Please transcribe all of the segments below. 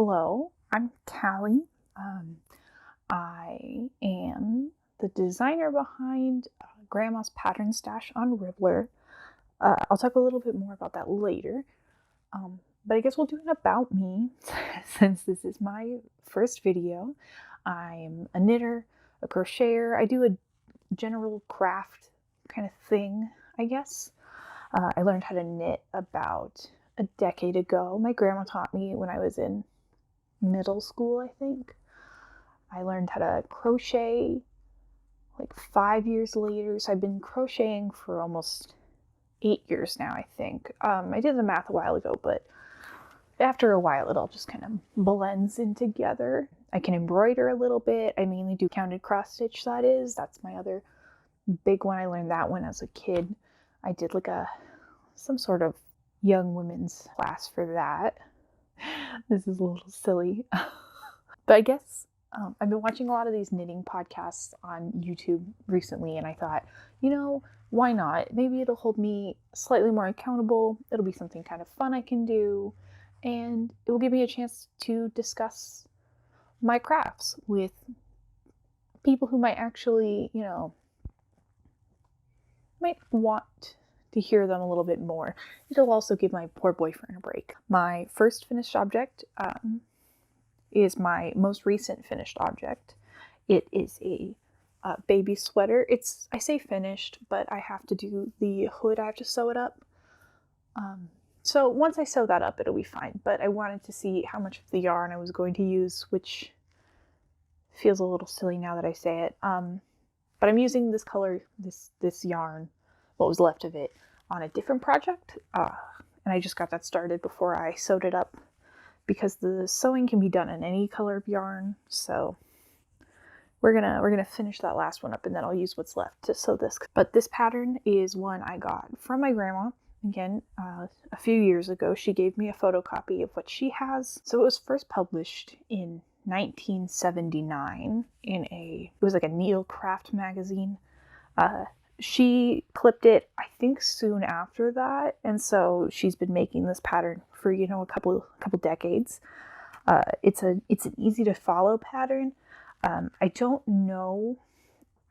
Hello, I'm Callie. I am the designer behind Grandma's Pattern Stash on Ribblr. I'll talk a little bit more about that later. But I guess we'll do an about me since this is my first video. I'm a knitter, a crocheter. I do a general craft kind of thing, I guess. I learned how to knit about a decade ago. My grandma taught me when I was in middle school, I think. I learned how to crochet like 5 years later, so I've been crocheting for almost 8 years now, I think. I did the math a while ago, but after a while it all just kind of blends in together. I can embroider a little bit. I mainly do counted cross stitch, that is. That's my other big one. I learned that one as a kid. I did like some sort of young women's class for that. This is a little silly. But I guess I've been watching a lot of these knitting podcasts on YouTube recently, and I thought, why not? Maybe it'll hold me slightly more accountable. It'll be something kind of fun I can do, and it will give me a chance to discuss my crafts with people who might actually, might want to hear them a little bit more. It'll also give my poor boyfriend a break. My first finished object is my most recent finished object. It is a baby sweater. I say finished, but I have to do the hood. I have to sew it up. So once I sew that up, it'll be fine. But I wanted to see how much of the yarn I was going to use, which feels a little silly now that I say it. But I'm using this color, this yarn, what was left of it, on a different project. And I just got that started before I sewed it up, because the sewing can be done in any color of yarn. So we're gonna finish that last one up, and then I'll use what's left to sew this. But this pattern is one I got from my grandma. Again, a few years ago, she gave me a photocopy of what she has. So it was first published in 1979 it was like a needlecraft magazine. She clipped it, I think, soon after that, and so she's been making this pattern for a couple decades. It's an easy to follow pattern. I don't know,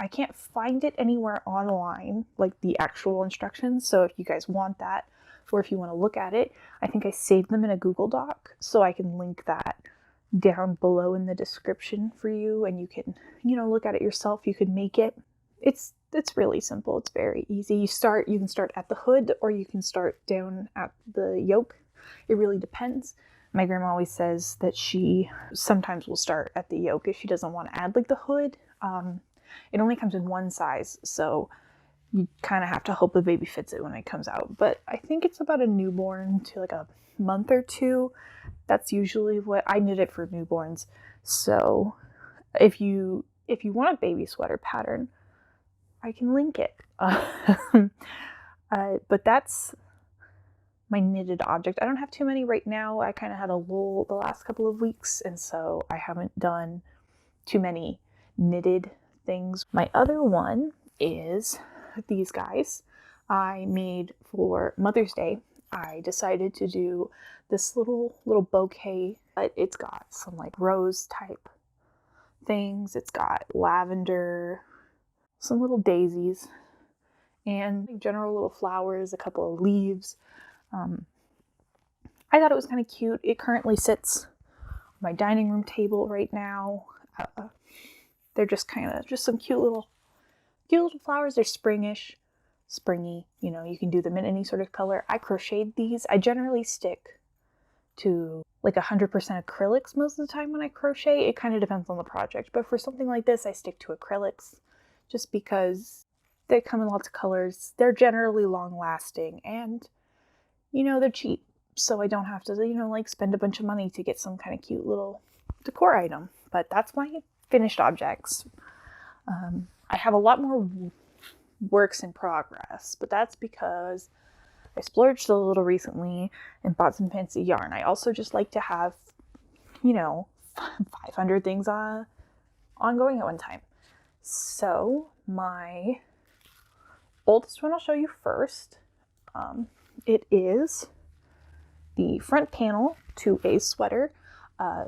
I can't find it anywhere online, like the actual instructions. So if you guys want that, or if you want to look at it, I think I saved them in a Google Doc, so I can link that down below in the description for you, and you can look at it yourself. You can make it. It's really simple. It's very easy. You can start at the hood, or you can start down at the yoke. It really depends. My grandma always says that she sometimes will start at the yoke if she doesn't want to add like the hood. It only comes in one size, so you kind of have to hope the baby fits it when it comes out. But I think it's about a newborn to like a month or two. That's usually what I knit it for newborns. So if you want a baby sweater pattern, I can link it. But that's my knitted object. I don't have too many right now. I kind of had a lull the last couple of weeks, and so I haven't done too many knitted things. My other one is these guys I made for Mother's Day. I decided to do this little bouquet, but it's got some like rose type things. It's got lavender, some little daisies, and general little flowers, a couple of leaves. I thought it was kind of cute. It currently sits on my dining room table right now. They're just some cute little flowers. They're springy. You can do them in any sort of color. I crocheted these. I generally stick to like 100% acrylics most of the time when I crochet. It kind of depends on the project, but for something like this, I stick to acrylics just because they come in lots of colors. They're generally long lasting, and they're cheap, so I don't have to spend a bunch of money to get some kind of cute little decor item. But that's my finished objects. I have a lot more works in progress, but that's because I splurged a little recently and bought some fancy yarn. I also just like to have 500 things ongoing at one time. So my oldest one I'll show you first. It is the front panel to a sweater.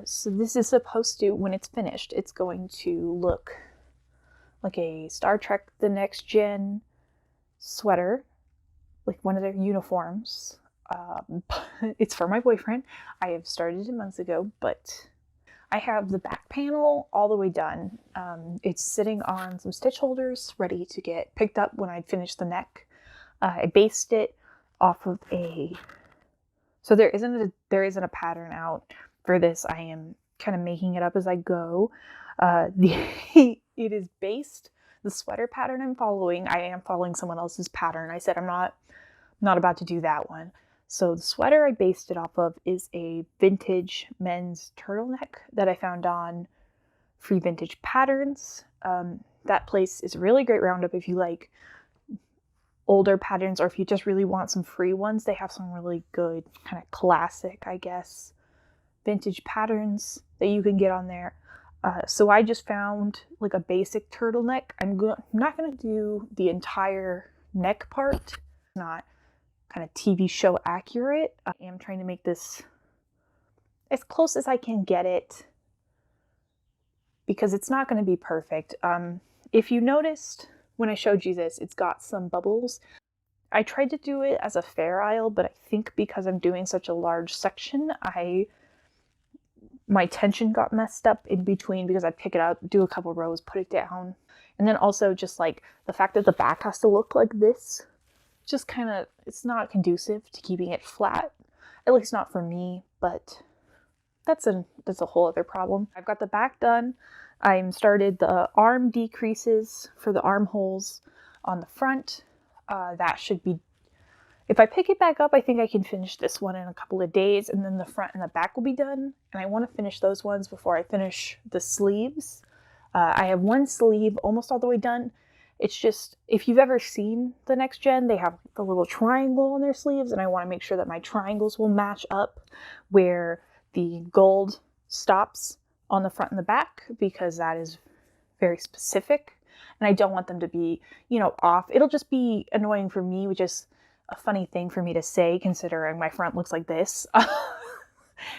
So this is supposed to, when it's finished, it's going to look like a Star Trek The Next Gen sweater, like one of their uniforms. It's for my boyfriend. I have started it months ago, but I have the back panel all the way done. It's sitting on some stitch holders, ready to get picked up when I finish the neck. I based it off of so there isn't a pattern out for this. I am kind of making it up as I go. It is based, the sweater pattern I'm following, I am following someone else's pattern. I said I'm not about to do that one. So the sweater I based it off of is a vintage men's turtleneck that I found on Free Vintage Patterns. That place is a really great roundup if you like older patterns, or if you just really want some free ones. They have some really good kind of classic, I guess, vintage patterns that you can get on there. So I just found like a basic turtleneck. I'm not going to do the entire neck part. Not kind of TV show accurate. I am trying to make this as close as I can get it, because it's not going to be perfect. If you noticed when I showed you this, it's got some bubbles. I tried to do it as a fair isle, but I think because I'm doing such a large section, my tension got messed up in between, because I pick it up, do a couple rows, put it down. And then also just like the fact that the back has to look like this, just kind of, it's not conducive to keeping it flat, at least not for me, but that's a whole other problem. I've got the back done. I'm started the arm decreases for the armholes on the front. That should be, if I pick it back up, I think I can finish this one in a couple of days, and then the front and the back will be done. And I want to finish those ones before I finish the sleeves. I have one sleeve almost all the way done. It's just, if you've ever seen the Next Gen, they have the little triangle on their sleeves, and I want to make sure that my triangles will match up where the gold stops on the front and the back, because that is very specific, and I don't want them to be, off. It'll just be annoying for me, which is a funny thing for me to say considering my front looks like this.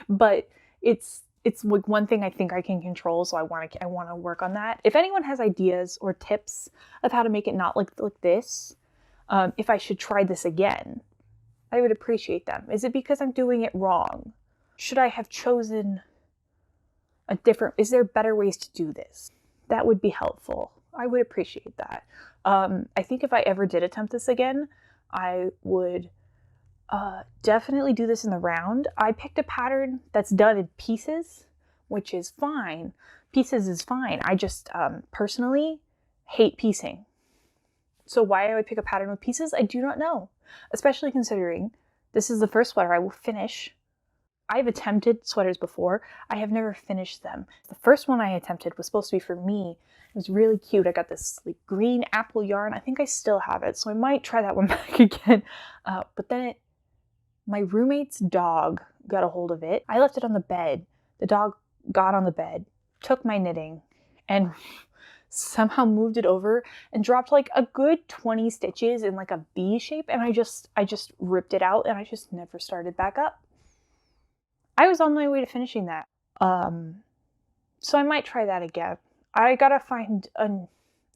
But it's like one thing I think I can control, so I want to work on that. If anyone has ideas or tips of how to make it not like this, if I should try this again, I would appreciate them. Is it because I'm doing it wrong? Should I have chosen is there better ways to do this? That would be helpful. I would appreciate that. I think if I ever did attempt this again, I would definitely do this in the round. I picked a pattern that's done in pieces, which is fine. Pieces is fine. I just personally hate piecing. So why I would pick a pattern with pieces, I do not know. Especially considering this is the first sweater I will finish. I've attempted sweaters before. I have never finished them. The first one I attempted was supposed to be for me. It was really cute. I got this like green apple yarn. I think I still have it, so I might try that one back again. But then my roommate's dog got a hold of it. I left it on the bed. The dog got on the bed, took my knitting, and somehow moved it over and dropped like a good 20 stitches in like a V shape, and I just ripped it out, and I just never started back up. I was on my way to finishing that. So I might try that again. I gotta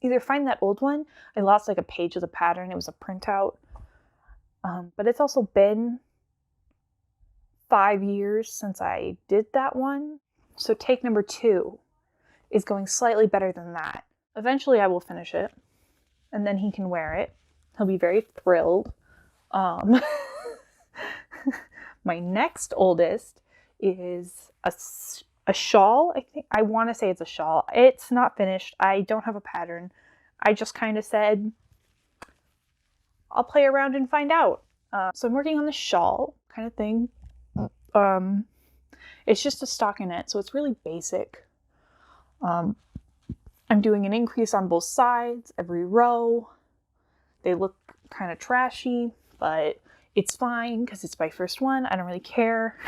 either find that old one. I lost like a page of the pattern. It was a printout. But it's also been 5 years since I did that one. So take number 2 is going slightly better than that. Eventually I will finish it, and then he can wear it. He'll be very thrilled. My next oldest is a shawl. I want to say it's a shawl. It's not finished. I don't have a pattern. I just kind of said, I'll play around and find out. So I'm working on the shawl kind of thing. It's just a stockinette, so it's really basic. I'm doing an increase on both sides, every row. They look kind of trashy, but it's fine because it's my first one. I don't really care.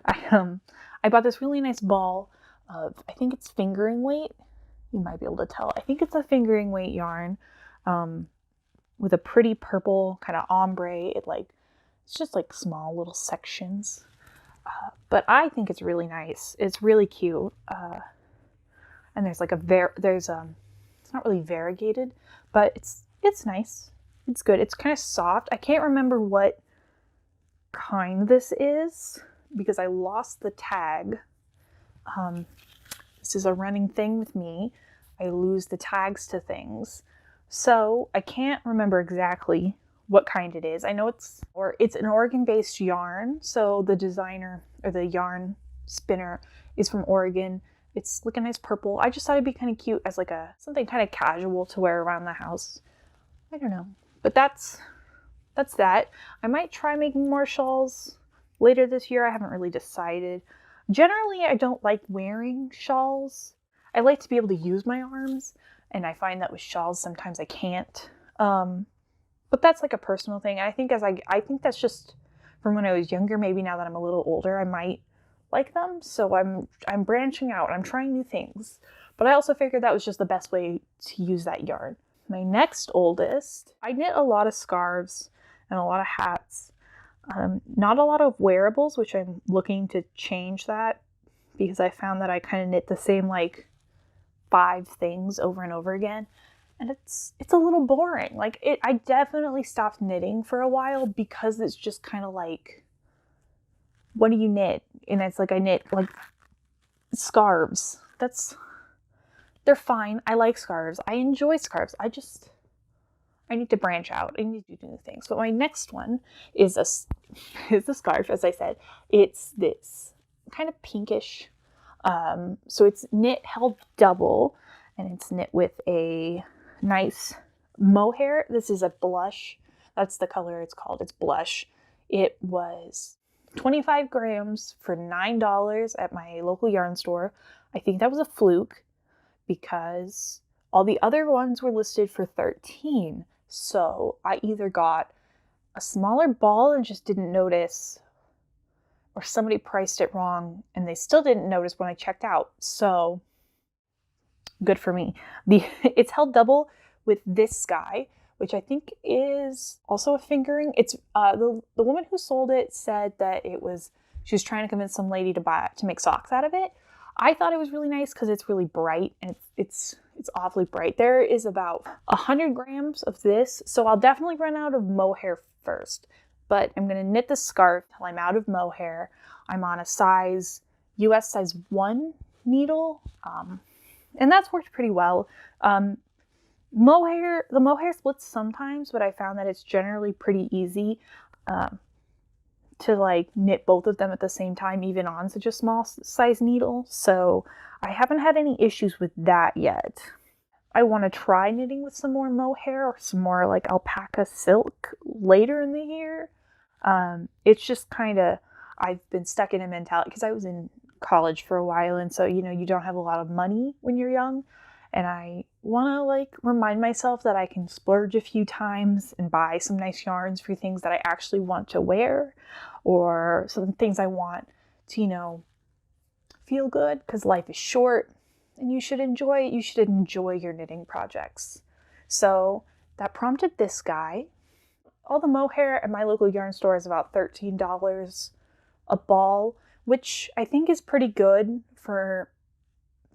I bought this really nice ball of, I think it's fingering weight. You might be able to tell. I think it's a fingering weight yarn with a pretty purple kind of ombre. It's just like small little sections. But I think it's really nice. It's really cute. And there's like it's not really variegated, but it's nice. It's good. It's kind of soft. I can't remember what kind this is because I lost the tag. This is a running thing with me. I lose the tags to things. So I can't remember exactly what kind it is. I know it's an Oregon-based yarn. So the designer or the yarn spinner is from Oregon. It's like a nice purple. I just thought it'd be kind of cute as like something kind of casual to wear around the house. I don't know. But that's that. I might try making more shawls later this year. I haven't really decided. Generally, I don't like wearing shawls. I like to be able to use my arms, and I find that with shawls sometimes I can't. But that's like a personal thing. I think I think that's just from when I was younger. Maybe now that I'm a little older, I might like them. So I'm branching out. I'm trying new things. But I also figured that was just the best way to use that yarn. My next oldest, I knit a lot of scarves and a lot of hats. Not a lot of wearables, which I'm looking to change that because I found that I kind of knit the same like 5 things over and over again. And it's a little boring. I definitely stopped knitting for a while because it's just kind of like, what do you knit? And it's like I knit like scarves. They're fine. I like scarves. I enjoy scarves. I need to branch out. I need to do new things. But my next one is a scarf, as I said. It's this kind of pinkish. So it's knit held double, and it's knit with a nice mohair. This is a blush. That's the color it's called. It's blush. It was 25 grams for $9 at my local yarn store. I think that was a fluke because all the other ones were listed for 13. So I either got a smaller ball and just didn't notice, or somebody priced it wrong and they still didn't notice when I checked out. So good for me. It's held double with this guy, which I think is also a fingering. It's the woman who sold it said that she was trying to convince some lady to make socks out of it. I thought it was really nice because it's really bright and it's awfully bright. There is about 100 grams of this, so I'll definitely run out of mohair first. But I'm going to knit the scarf till I'm out of mohair. I'm on a US size 1 needle, and that's worked pretty well. The mohair splits sometimes, but I found that it's generally pretty easy to like knit both of them at the same time, even on such a small size needle. So I haven't had any issues with that yet. I want to try knitting with some more mohair or some more like alpaca silk later in the year. It's just kind of, I've been stuck in a mentality because I was in college for a while, and so you don't have a lot of money when you're young, and I want to like remind myself that I can splurge a few times and buy some nice yarns for things that I actually want to wear, or some things I want to feel good, because life is short and you should enjoy your knitting projects. So that prompted this guy. All the mohair at my local yarn store is about $13 a ball, which I think is pretty good for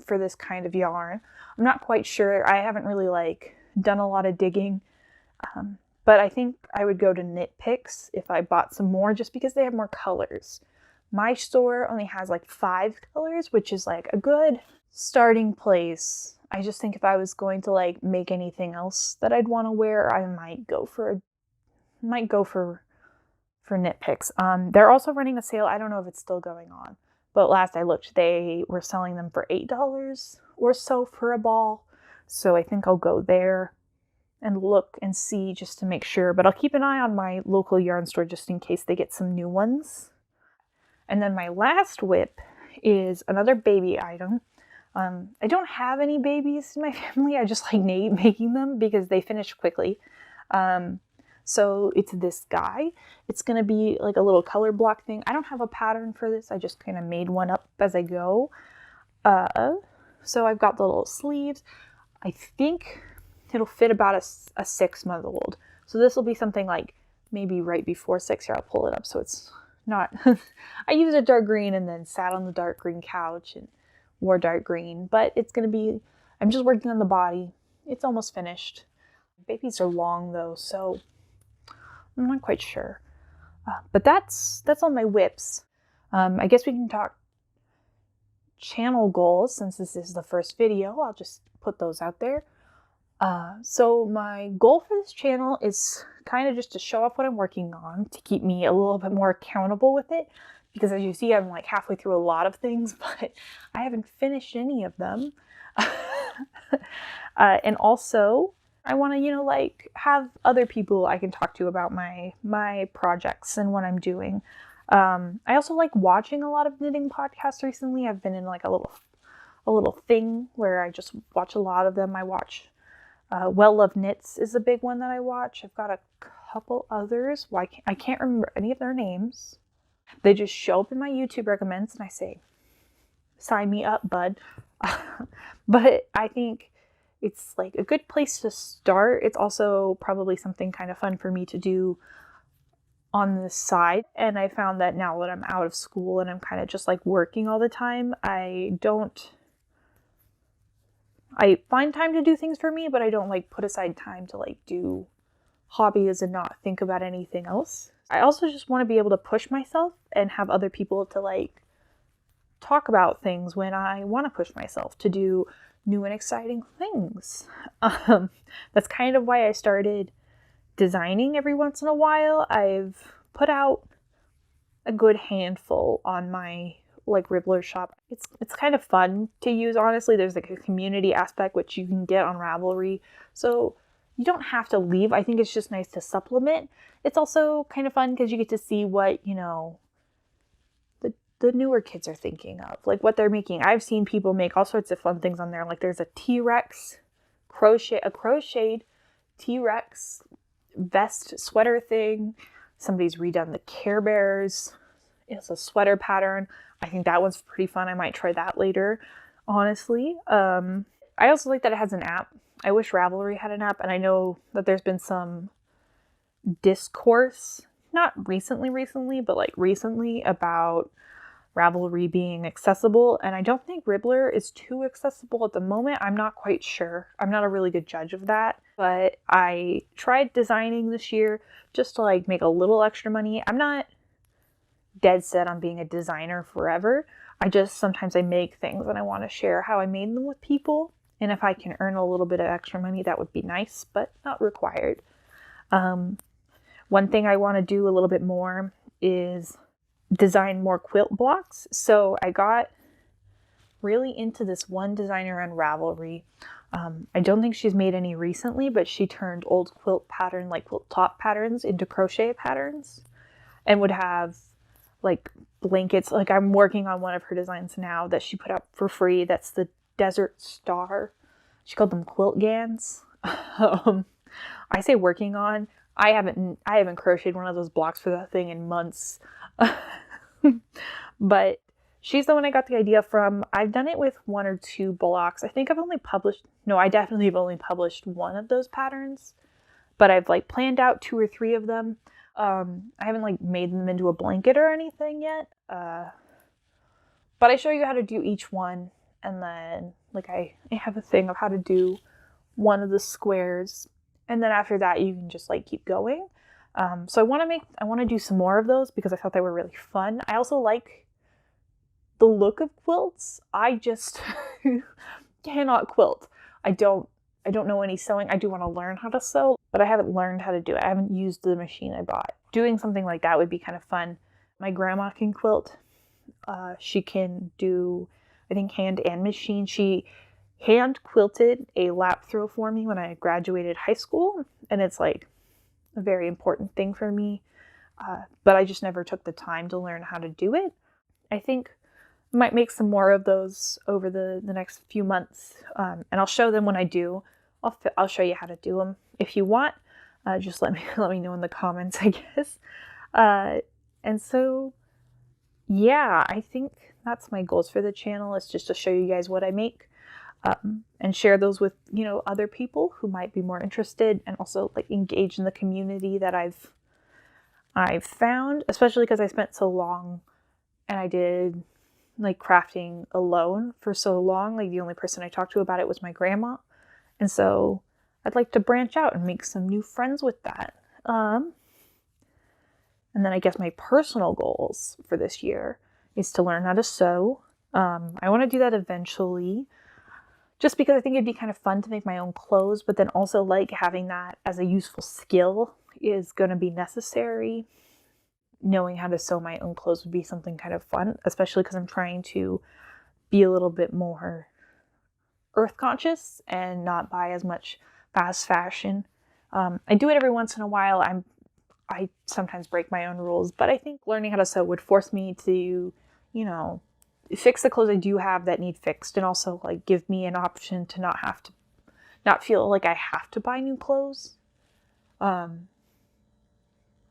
this kind of yarn. I'm not quite sure. I haven't really done a lot of digging, but I think I would go to Knit Picks if I bought some more, just because they have more colors. My store only has 5 colors, which is a good starting place. I just think if I was going to make anything else that I'd want to wear, I might go for Knit Picks. They're also running a sale. I don't know if it's still going on, but last I looked, they were selling them for $8 or so for a ball. So I think I'll go there and look and see just to make sure. But I'll keep an eye on my local yarn store just in case they get some new ones. And then my last whip is another baby item. I don't have any babies in my family. I just like making them because they finish quickly. So it's this guy. It's going to be like a little color block thing. I don't have a pattern for this. I just kind of made one up as I go. So I've got the little sleeves. I think it'll fit about a 6-month-old. So this will be something maybe right before 6 here. I'll pull it up so it's not, I used a dark green and then sat on the dark green couch and wore dark green, but it's going to be, I'm just working on the body. It's almost finished. Babies are long though, so I'm not quite sure. But that's all my whips. I guess we can talk channel goals since this is the first video. I'll just put those out there. So my goal for this channel is kind of just to show off what I'm working on, to keep me a little bit more accountable with it, because as you see, I'm like halfway through a lot of things, but I haven't finished any of them. And also I want to, like have other people I can talk to about my projects and what I'm doing. I also like watching a lot of knitting podcasts recently. I've been in like a little thing where I just watch a lot of them. I watch Well Love Knits is a big one that I watch. I've got a couple others. I can't remember any of their names. They just show up in my YouTube recommends and I say, sign me up, bud. But I think it's like a good place to start. It's also probably something kind of fun for me to do on the side. And I found that now that I'm out of school and I'm kind of just like working all the time, I find time to do things for me, but I don't like put aside time to like do hobbies and not think about anything else. I also just want to be able to push myself and have other people to like talk about things when I want to push myself to do new and exciting things. That's kind of why I started designing every once in a while. I've put out a good handful on my like Ribblr shop. It's kind of fun to use, honestly. There's like a community aspect which you can get on Ravelry, so you don't have to leave. I think it's just nice to supplement. It's also kind of fun because you get to see what the newer kids are thinking of, like what they're making. I've seen people make all sorts of fun things on there. Like there's a T-Rex crocheted T-Rex vest sweater thing. Somebody's redone the Care Bears. It's a sweater pattern. I think that one's pretty fun. I might try that later, honestly. I also like that it has an app. I wish Ravelry had an app, and I know that there's been some discourse, not recently, but like recently, about Ravelry being accessible, and I don't think Ribblr is too accessible at the moment. I'm not quite sure. I'm not a really good judge of that, but I tried designing this year just to like make a little extra money. I'm not dead set on being a designer forever. Sometimes I make things and I want to share how I made them with people, and if I can earn a little bit of extra money, that would be nice, but not required. One thing I want to do a little bit more is design more quilt blocks. So I got really into this one designer on Ravelry. I don't think she's made any recently, but she turned old quilt top patterns into crochet patterns and would have like blankets. Like I'm working on one of her designs now that she put up for free. That's the Desert Star. She called them quilt gans. I say working on. I haven't crocheted one of those blocks for that thing in months. But she's the one I got the idea from. I've done it with one or two blocks. I definitely have only published one of those patterns, but I've like planned out 2 or 3 of them. I haven't like made them into a blanket or anything yet. But I show you how to do each one, and then like I have a thing of how to do one of the squares, and then after that you can just like keep going. So I want to do some more of those because I thought they were really fun. I also like the look of quilts. I just cannot quilt. I don't know any sewing. I do want to learn how to sew, but I haven't learned how to do it. I haven't used the machine I bought. Doing something like that would be kind of fun. My grandma can quilt. She can do, I think, hand and machine. She hand quilted a lap throw for me when I graduated high school, and it's like a very important thing for me, but I just never took the time to learn how to do it. I think I might make some more of those over the next few months, and I'll show them when I do. I'll show you how to do them if you want. Just let me know in the comments, I guess. And so yeah, I think that's my goals for the channel, is just to show you guys what I make. And share those with, other people who might be more interested, and also like engage in the community that I've I've found, especially because I spent so long and I did like crafting alone for so long, like the only person I talked to about it was my grandma. And so I'd like to branch out and make some new friends with that. And then I guess my personal goals for this year is to learn how to sew. I want to do that eventually, just because I think it'd be kind of fun to make my own clothes, but then also like having that as a useful skill is going to be necessary. Knowing how to sew my own clothes would be something kind of fun, especially because I'm trying to be a little bit more earth conscious and not buy as much fast fashion. I do it every once in a while. I sometimes break my own rules, but I think learning how to sew would force me to, fix the clothes I do have that need fixed, and also like give me an option to not feel like I have to buy new clothes.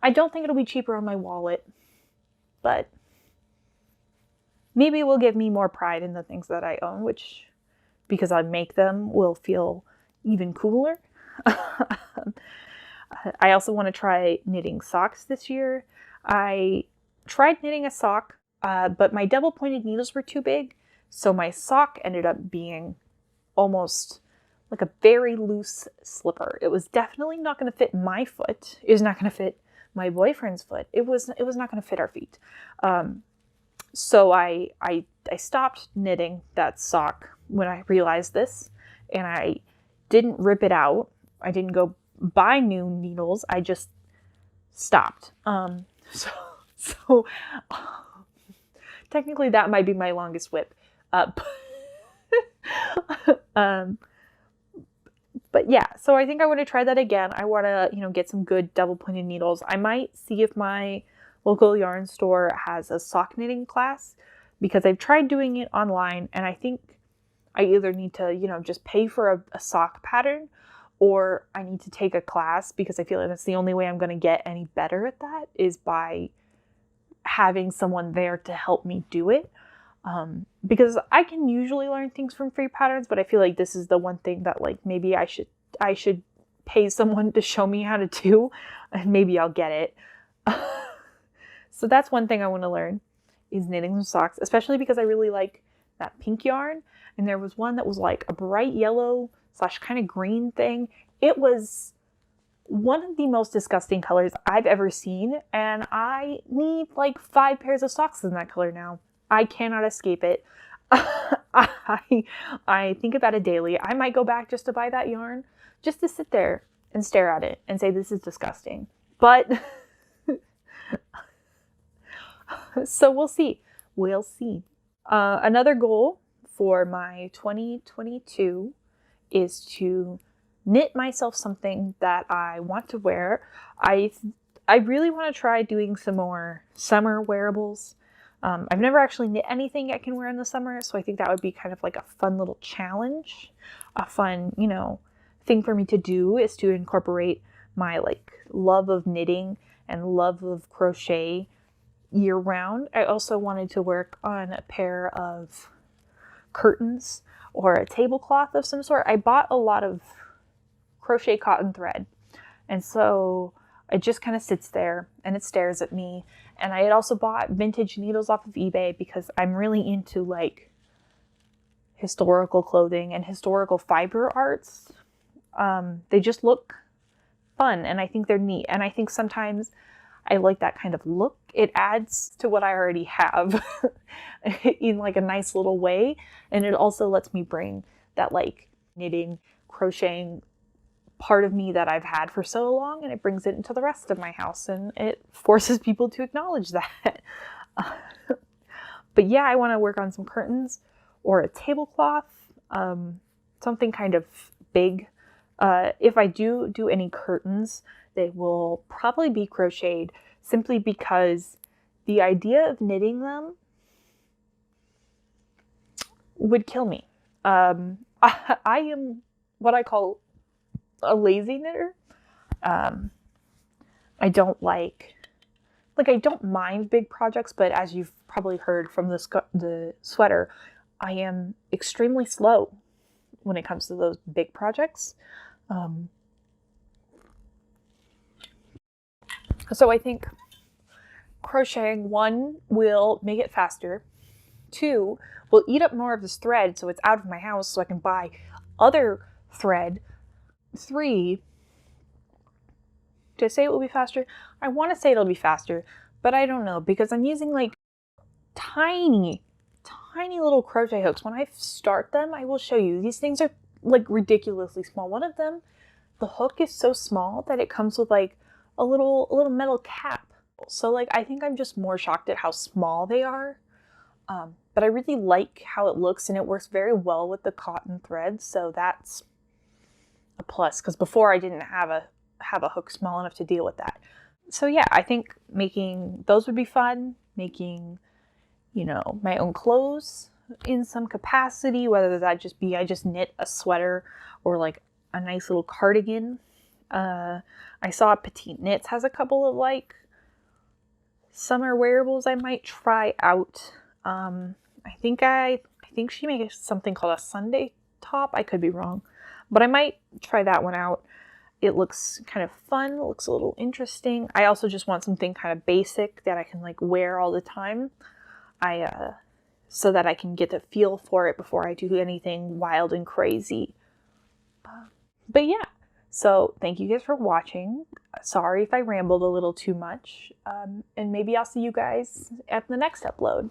I don't think it'll be cheaper on my wallet, but maybe it will give me more pride in the things that I own, which, because I make them, will feel even cooler. I also want to try knitting socks this year. I tried knitting a sock, but my double pointed needles were too big, so my sock ended up being almost like a very loose slipper. It was definitely not going to fit my foot. It was not going to fit my boyfriend's foot. It was not going to fit our feet. So I stopped knitting that sock when I realized this, and I didn't rip it out. I didn't go buy new needles. I just stopped. So technically that might be my longest whip. But yeah, so I think I want to try that again. I want to, get some good double pointed needles. I might see if my local yarn store has a sock knitting class, because I've tried doing it online, and I think I either need to, just pay for a sock pattern, or I need to take a class, because I feel like that's the only way I'm going to get any better at that, is by having someone there to help me do it. Because I can usually learn things from free patterns, but I feel like this is the one thing that like maybe I should pay someone to show me how to do, and maybe I'll get it. So that's one thing I want to learn, is knitting some socks, especially because I really like that pink yarn. And there was one that was like a bright yellow / kind of green thing. It was one of the most disgusting colors I've ever seen, and I need like 5 pairs of socks in that color now. I cannot escape it. I think about it daily. I might go back just to buy that yarn, just to sit there and stare at it and say, this is disgusting. But so we'll see. We'll see. Another goal for my 2022 is to knit myself something that I want to wear. I really want to try doing some more summer wearables. I've never actually knit anything I can wear in the summer, so I think that would be kind of like a fun little challenge. A fun, thing for me to do is to incorporate my like love of knitting and love of crochet year round. I also wanted to work on a pair of curtains or a tablecloth of some sort. I bought a lot of crochet cotton thread, and so it just kind of sits there and it stares at me. And I had also bought vintage needles off of eBay, because I'm really into like historical clothing and historical fiber arts. They just look fun, and I think they're neat, and I think sometimes I like that kind of look. It adds to what I already have in like a nice little way, and it also lets me bring that like knitting, crocheting part of me that I've had for so long, and it brings it into the rest of my house, and it forces people to acknowledge that. But yeah, I want to work on some curtains or a tablecloth, something kind of big. If I do any curtains, they will probably be crocheted, simply because the idea of knitting them would kill me. I am what I call a lazy knitter. I don't I don't mind big projects, but as you've probably heard from the sweater, I am extremely slow when it comes to those big projects. So I think crocheting, 1 will make it faster, 2 will eat up more of this thread so it's out of my house so I can buy other thread, 3, did I say it will be faster? I want to say it'll be faster, but I don't know because I'm using like tiny little crochet hooks. When I start them, I will show you. These things are like ridiculously small. One of them, the hook is so small that it comes with like a little metal cap. So like I think I'm just more shocked at how small they are. But I really like how it looks and it works very well with the cotton thread. So that's a plus because before I didn't have a hook small enough to deal with that. So yeah, I think making those would be fun. Making, you know, my own clothes in some capacity, whether that just be I just knit a sweater or like a nice little cardigan. I saw Petite Knits has a couple of like summer wearables I might try out. I think she makes something called a Sunday top. I could be wrong, but I might try that one out. It looks kind of fun. It looks a little interesting. I also just want something kind of basic that I can like wear all the time. So that I can get the feel for it before I do anything wild and crazy. But yeah, so thank you guys for watching. Sorry if I rambled a little too much. And maybe I'll see you guys at the next upload.